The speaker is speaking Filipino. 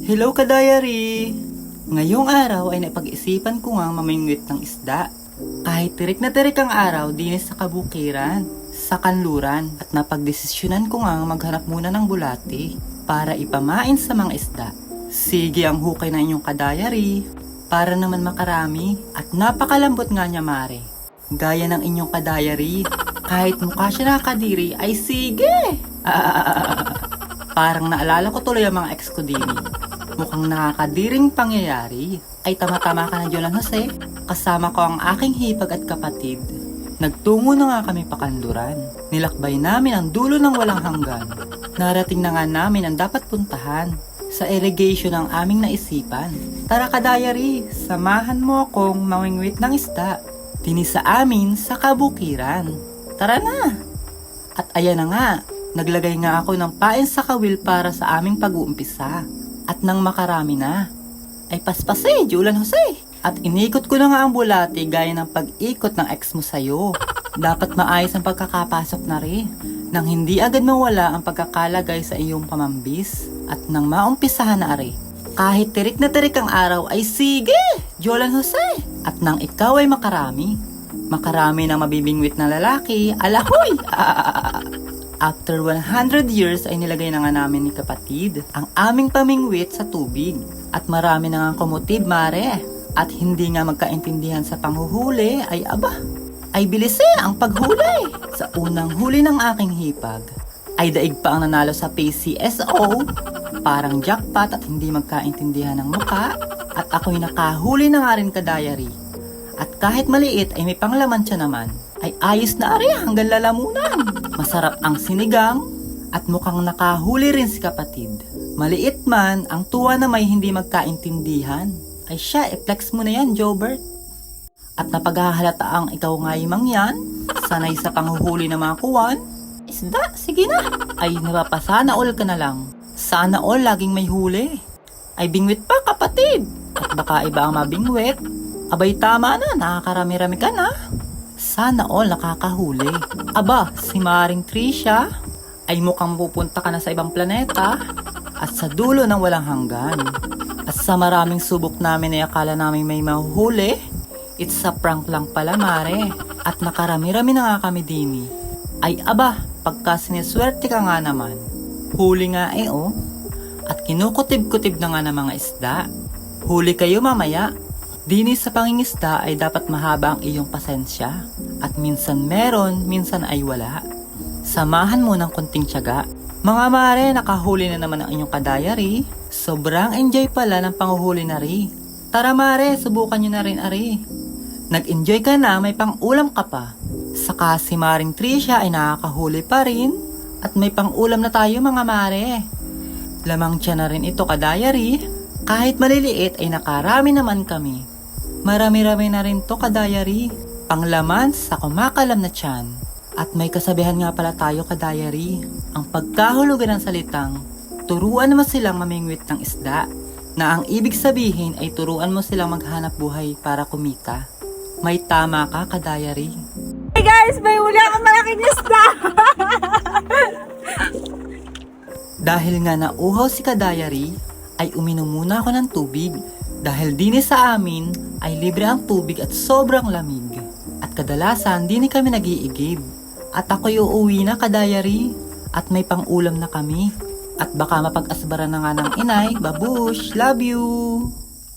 Hello ka-diary! Ngayong araw ay napag-isipan ko ngang mamingwit ng isda. Kahit tirik na tirik ang araw dinis sa kabukiran, sa kanluran, at napagdesisyonan ko ngang maghanap muna ng bulati para ipamain sa mga isda. Sige ang hukay na inyong ka-diary, para naman makarami at napakalambot nga niya mare. Gaya ng inyong ka-diary, kahit mukha siya nakadiri ay sige! Parang naalala ko tuloy ang mga ex ko din. Mukhang nakakadiring pangyayari ay tama-tama ka na Jolan Jose. Kasama ko ang aking hipag at kapatid. Nagtungo na nga kami pakanluran. Nilakbay namin ang dulo ng walang hanggan. Narating na nga namin ang dapat puntahan. Sa irrigation ang aming naisipan. Tara ka-diary, samahan mo akong mawingwit ng isda. Dini sa amin sa kabukiran. Tara na! At ayan na nga, naglagay nga ako ng pain sa kawil para sa aming pag-uumpisa. At nang makarami na, ay paspase, Jolan Jose. At inikot ko na nga ang bulati gaya ng pag-ikot ng ex mo sa'yo. Dapat maayos ang pagkakapasok na rin, nang hindi agad mawala ang pagkakalagay sa iyong pamambis. At nang maumpisahan na ari, kahit tirik na tirik ang araw ay sige, Jolan Jose. At nang ikaw ay makarami na mabibingwit na lalaki, alahoy! After 100 years ay nilagay na nga namin ni kapatid ang aming pamingwit sa tubig. At marami na nga kumutib mare. At hindi nga magkaintindihan sa panghuhuli ay aba, ay bilise ang paghuli. Sa unang huli ng aking hipag ay daig pa ang nanalo sa PCSO. Parang jackpot at hindi magkaintindihan ng muka. At ako'y nakahuli na nga rin ka-diary. At kahit maliit ay may panglaman siya naman, ay ayos na ari hanggang lalamunan. Masarap ang sinigang at mukhang nakahuli rin si kapatid. Maliit man, ang tuwa na may hindi magkaintindihan. Ay siya, i-flex mo na yan, Jobert. At napaghahalata ang ikaw nga'y mangyan, sanay sa panghuhuli ng mga kuwan. Isda, sige na. Ay napapasana all ka na lang. Sana all laging may huli. Ay bingwit pa kapatid. At baka iba ang mabingwit. Abay tama na, nakakarami-rami ka na. Sana all nakakahuli. Aba, si Maring Tricia ay mukhang pupunta ka na sa ibang planeta at sa dulo ng walang hanggan. At sa maraming subok namin ay akala namin may mahuhuli. It's a prank lang pala mare. At nakarami-rami na nga kami dini. Ay aba, pagka siniswerte ka nga naman. Huli nga oh. At kinukutib-kutib na nga ng mga isda. Huli kayo mamaya. Dini sa pangingisda ay dapat mahaba ang iyong pasensya. At minsan meron, minsan ay wala. Samahan mo ng konting tiyaga. Mga mare, nakahuli na naman ang inyong ka-diary. Sobrang enjoy pala ng panghuhuli na rin. Tara mare, subukan nyo na rin ari. Nag-enjoy ka na, may pang-ulam ka pa. Saka si Maring Tricia ay nakakahuli pa rin. At may pang-ulam na tayo mga mare. Lamang tiyan na rin ito ka-diary. Kahit maliliit ay nakarami naman kami. Marami-rami na rin to ka-diary. Panglaman sa kumakalam na tiyan. At may kasabihan nga pala tayo ka-diary. Ang pagkahulugan ng salitang, turuan mo silang mamingwit ng isda. Na ang ibig sabihin ay turuan mo silang maghanap buhay para kumita. May tama ka ka-diary. Hey guys, may huli akong malaking isda! Dahil nga nauhaw si ka-diary, ay uminom muna ako ng tubig. Dahil dini sa amin ay libre ang tubig at sobrang lamig. At kadalasan dini kami nag-iigib. At ako'y uuwi na ka-diary. At may pang-ulam na kami. At baka mapag-asbaran na nga ng inay. Babush, love you!